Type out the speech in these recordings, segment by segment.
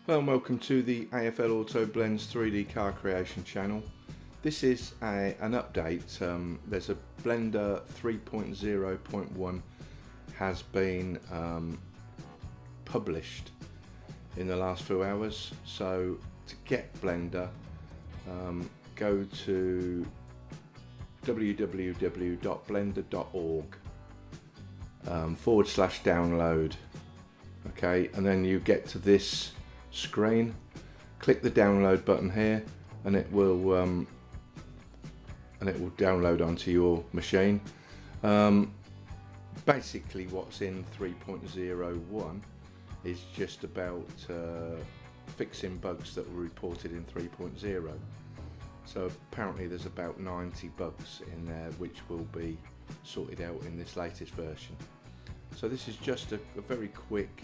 Hello and welcome to the AFL Auto Blends 3D car creation channel. This is an update. There's a Blender 3.0.1 has been published in the last few hours. So to get Blender, go to www.blender.org /download. Okay, and then you get to this screen, click the download button here, and it will download onto your machine. Basically what's in 3.0.1 is just about fixing bugs that were reported in 3.0. so apparently there's about 90 bugs in there which will be sorted out in this latest version. So this is just a very quick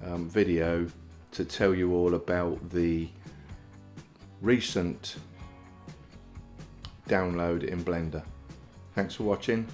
video to tell you all about the recent download in Blender. Thanks for watching.